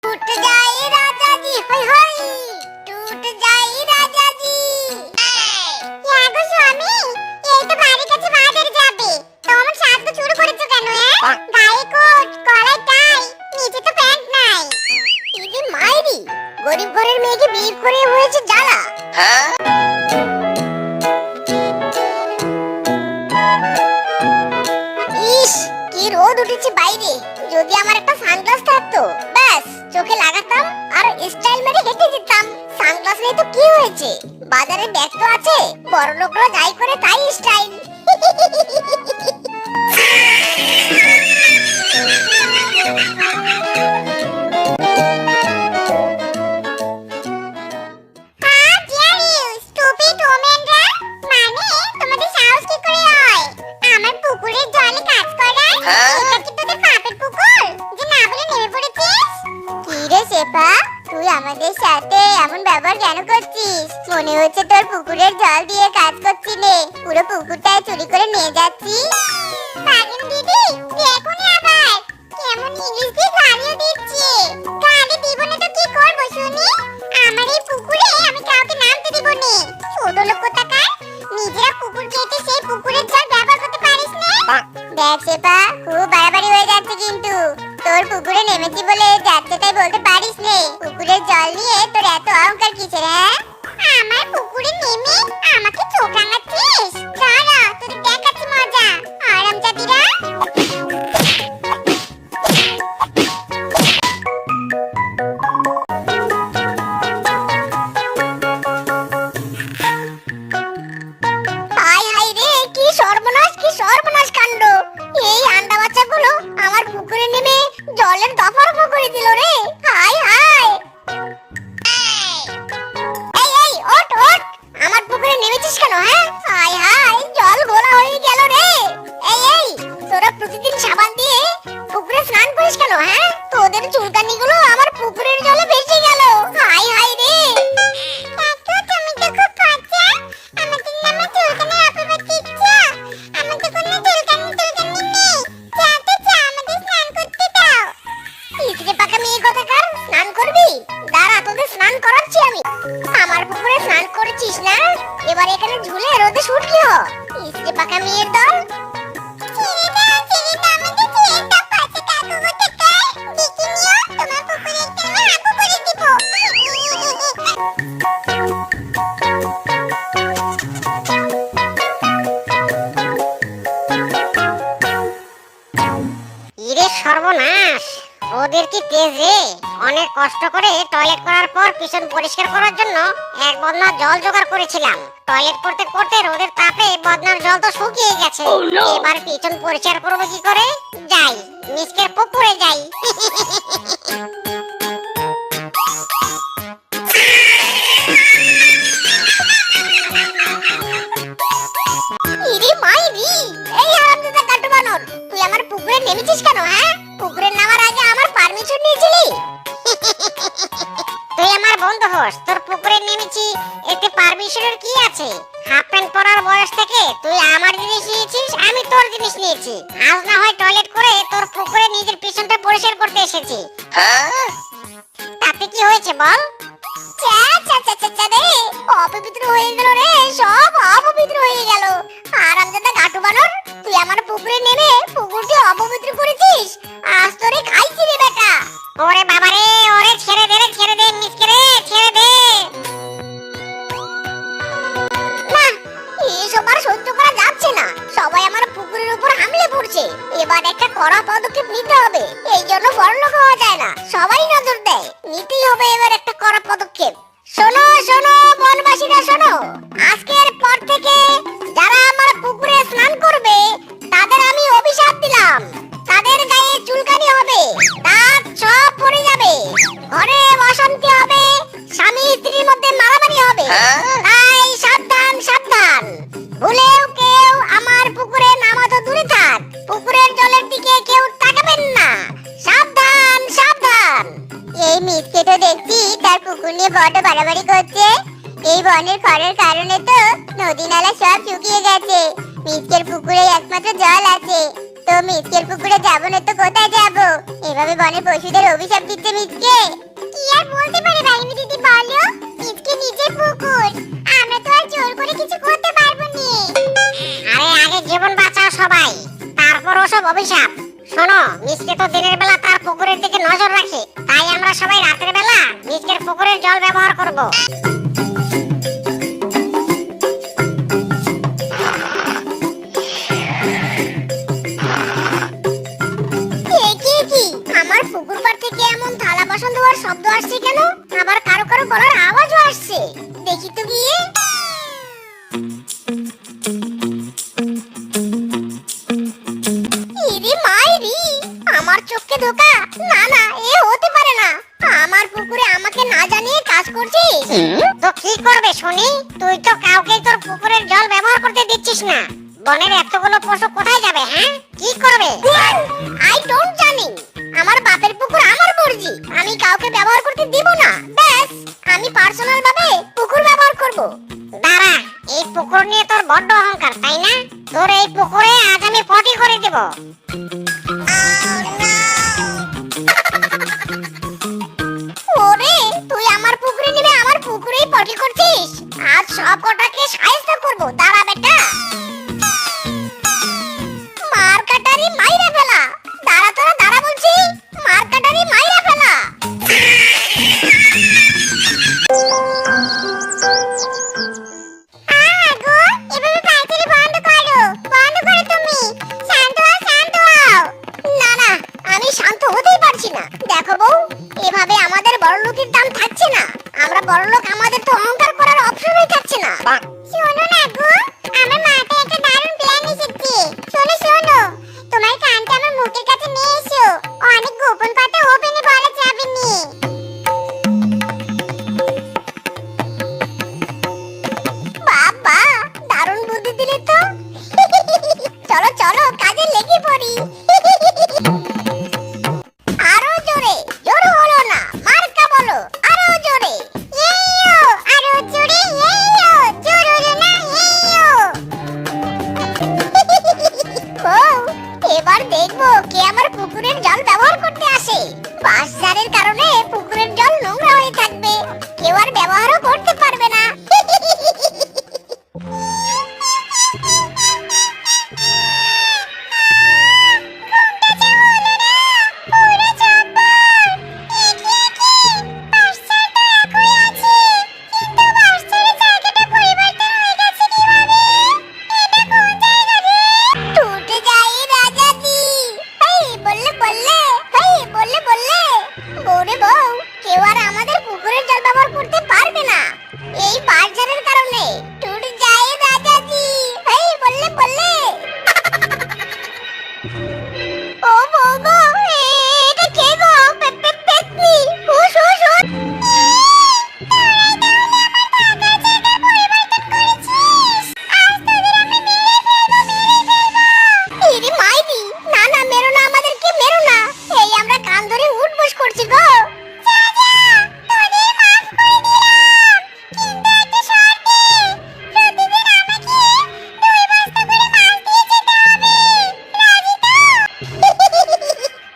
टूट जाए राजा जी हाय हाय टूट जाए राजा जी গো স্বামী এই তো বাড়ির কাছে বাজারে যাবে তোমার সাজগো শুরু করেছো কেন গায়ে কোট গলায় টাই নিচে তো প্যান্ট নাই ইদি মাইরি গরিব ঘরের মেয়েকে বিয়ে করে হয়েছে জ্বালা ইস কি রোদ উঠেছে বাইরে যদি আমার একটা সানগ্লাস থাকতো ব্যাস চোখে লাগাতাম আর স্টাইল মেরে হেঁটে যেতাম সানগ্লাস নেই তো কি হয়েছে বাজারে ব্যাগ তো আছে বড় লোকরা যাই করে তাই স্টাইল তুই আমাদের সাথে এমন ব্যবহার কেন করছিস মনে হচ্ছে তোর পুকুরের জল দিয়ে কাজ করছিস পুরো পুকুরটাই চুরি করে নিয়ে যাচ্ছিস পাগল দিদি দেখুনি আবার কেমন ইংলিশ দিয়ে গালিও দিচ্ছে গালি দিব না তো কি করব শুনি আমার এই পুকুরে আমি কাউকে নামতে দিব না ছোট লোক কোথাকার নিজেরা পুকুর কেটে সেই পুকুরের জল ব্যবহার করতে পারিস না দেখ সেপা খুব বাড়াবাড়ি হয়ে যাচ্ছে কিন্তু তোর পুকুরে নেমেছি বলে যাচ্ছে তাই বলতে পারিস নে পুকুরের জল নিয়ে তোর এত অহংকার কিসের আমার পুকুরে নেমে আমাকে চোখ রাঙাচ্ছিস দাঁড়া তোর দেখাচ্ছি মজা আরামজাদিরা সর্বনাশ কাণ্ড এই আন্ডা বাচ্চাগুলো আমার পুকুরে নেমে জলের দফারফা করে দিল রে হাই হাই এই ওঠ আমার পুকুরে নেমেছিস কেন হাই হাই জল ঘোলা হয়ে গেল রে এই তোরা প্রতিদিন সাবান দিয়ে পুকুরে স্নান করিস কেন তোদের চুলকানিগুলো আমার পুকুরের জলে ভেসে গেল হাই হাই রে তুমি তো খুব বাচ্চা আমাদের নামে চুলকানি অপবাদ দিচ্ছ আমাদের কোনো চুলকানি নেই যাতে আমাদের স্নান করতে দাও ইসরে পাকা মেয়ে কোথাকার স্নান করবি দাঁড়া তোদের স্নান করাচ্ছি আমি আমার পুকুরে স্নান করেছিস না এবার এখানে ঝুলে রোদে শুটকি হ ইসরে পাকা মেয়ের দল সর্বনাশ ওদের কি তেজ রে অনেক কষ্ট করে টয়লেট করার পর পিছন পরিষ্কার করার জন্য এক বদনা জল জোগাড় করেছিলাম টয়লেট করতে করতে রোদের তাপে বদনার জল তো শুকিয়ে গেছে এবার পিছন পরিষ্কার করব কি করে যাই মিসকের পুকুরে যাই ইরে মাইরি এই হারামজাদা কাটু বানর তুই আমার পুকুরে নেমেছিস কেন পুকুরে নামার আগে আমার পারমিশন নিয়েছিলি তুই আমার বন্ধু হোস তোর পুকুরে নেমেছি এতে পারমিশনের কি আছে হাফ প্যান্ট পরার বয়স থেকে তুই আমার জিনিস নিয়েছিস আমি তোর জিনিস নিয়েছি আজ না হয় টয়লেট করে তোর পুকুরে নিজের পিছনটা পরিষ্কার করতে এসেছি তাতে কি হয়েছে বল অপবিত্র হয়ে গেল রে সব অপবিত্র হয়ে গেল আরামজাদা গাটু বানর তুই আমার পুকুরে নেমে পুকুরকে অপবিত্র করেছিস আজ তোরে খাইছি রে বেটা ওরে বাবা রে ওরে ছেড়ে দে মিসকে রে ছেড়ে দে না এসব আর সহ্য করা যাচ্ছে না সবাই আমার পুকুরের উপর হামলে পড়ছে এবার একটা কড়া পদক্ষেপ নিতে হবে এই জন্য বড়লোক হওয়া যায় না সবাই নজর দেয় নিতেই হবে এবার একটা কড়া পদক্ষেপ শোনো বনবাসীরা শোনো আজকের পর থেকে যারা আমার পুকুরে স্নান করবে তাদের আমি অভিশাপ দিলাম তাদের গায়ে চুলকানি হবে দাঁত সব পড়ে যাবে ঘরে অশান্তি হবে স্বামী স্ত্রীর মধ্যে মারামারি হবে তাই সাবধান ভুলেও কেউ আমার পুকুরে নামা তো দূরে থাক পুকুরের জলের দিকে কেউ তাকাবেন না সাবধান এই মিথকে তো দেখছি তার পুকুর নিয়ে বড় বাড়াবাড়ি করছে এই বনের খরার কারণে তো নদী নালা সব শুকিয়ে গেছে মিথকের পুকুরে একমাত্র জল আছে তো মিচকের পুকুরে যাবো না তো কোথায় যাবো? এভাবে বনে পশুদের অভিশাপ দিচ্ছে মিচকে। কি আর বলতে পারে বাঘিনী দিদি বলো? মিচকে নিজের পুকুর, আমরা তো আর জোর করে কিছু করতে পারবো না। আরে আগে জীবন বাঁচাও সবাই, তারপর ওসব অভিশাপ। শোনো, মিচকে তো দিনের বেলা তার পুকুরের দিকে নজর রাখে, তাই আমরা সবাই রাতের বেলা মিচকের পুকুরের জল ব্যবহার করব। কি আমার পুকুর পাড় থেকে এমন থালা বাসন ধোয়ার শব্দ আসছে কেন? আবার কারো কারো গলার আওয়াজও আসছে, দেখি তো গিয়ে। ইরে মাইরি, আমার চোখে ধোকা। না না, এ হতে পারে না। আমার পুকুরে আমাকে না জানিয়ে কাজ করছিস? তো কি করবে শুনি? তুই তো কাউকে তোর পুকুরের জল ব্যবহার করতে দিচ্ছিস না। বনের এতগুলো পশু কোথায় যাবে? হ্যাঁ, কি করবে? আই ডোন্ট জানি। আমার বাপের পুকুর আমার মর্জি, আমি কাউকে ব্যবহার করতে দিব না। ব্যাস, আমি পার্সোনাল ভাবে পুকুর ব্যবহার করব। দাঁড়া, এই পুকুর নিয়ে তোর বড্ড অহংকার, তাই না? তোর এই পুকুরে আজ আমি পটি করে দেব। ওরে, তুই আমার পুকুরে নেবে, আমার পুকুরেই পটি করছিস? আজ সব কটাকে সাহায্য করব। দাঁড়া বেটা, মার কাটারি মাইরা ফেলা। দাঁড়া তোরা, দাঁড়া বলছি, মার কাটারি মাইরা ফেলা। আগো, এভাবে পায়চারি বন্ধ করো, বন্ধ করো তুমি। শান্ত হও, শান্ত হও। না না, আমি শান্ত হতেই পারছি না। দেখো বউ, এভাবে আমাদের বড়লোকের দাম থাকছে না। আমরা বড়লোক, আমাদের তো অহংকার করার অপশনই থাকছে না। শোনো না গো, আমার মাথায় একটা দারুণ প্ল্যান এসেছে। শোনো শোনো, তোমার কানটা আমার মুখের কাছে নিয়ে এসো। অনেক গোপন কথা ওপেনে বলা যাবে না। বাবা, দারুণ বুদ্ধি দিলে তো। চলো চলো, কাজে লেগে পড়ি। আরো জোরে, জোর হলো না, মার্কা বলো, আরো জোরে। এইয়ো, আরো জোরে, এইয়ো, জোর হলো না, এইয়ো। বউ, এবার দেখবো কে আমার পুকুরের জল ব্যবহার করতে আসে। বাঁশঝাড়ের কারণে পুকুরের জল নোংরা হয়ে থাকবে, কেউ আর ব্যবহারও করতে পারবে না। টুটে যাই রাজাজি, হেই বললে বললে, হেই বললে বললে। বউরে বউ, কেউ আর আমাদের পুকুরের জল ব্যবহার করতে পারবে না এই বাঁশঝাড়ের কারণে। টুটে যাই রাজাজি, হেই বললে বললে। ও বউ গো, এটা কে গো? পেতনি, হুশ হুশ হুশ। ইরে মাইরি, না না, মেরো না, আমাদেরকে মেরো না। এই আমরা কান ধরে উঠবস করছি গো। রাজা, তোদের মাফ করে দিলাম, কিন্তু একটা শর্তে। প্রতিদিন আমাকে 2 বস্তা করে মাছ দিয়ে যেতে হবে। রাজি তো?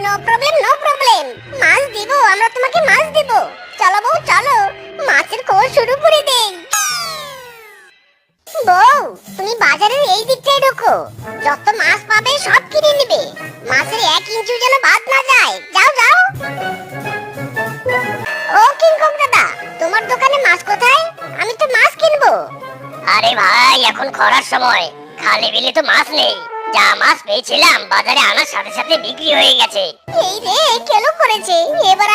No problem, no problem. মাছ দিব, আমরা তোমাকে মাছ দিব। চলো বউ, চলো, মাছের খোঁজ শুরু করে দেই। বউ, তুমি বাজারের এই দিকটাই ঢোকো, যত মাছ পাবে সব কিনে নেবে। মাছের 1 ইঞ্চি যেন বাদ না যায়। যাও যাও। ও কিংকং দাদা, তোমার দোকানে মাছ কোথায়? আমি তো মাছ কিনবো। আরে ভাই, এখন খরার সময়, খালে বিলে তো মাছ নেই। যা মাছ পেয়েছিলাম বাজারে আনার সাথে সাথে বিক্রি হয়ে গেছে। এই রে, কেলো করেছে। এবার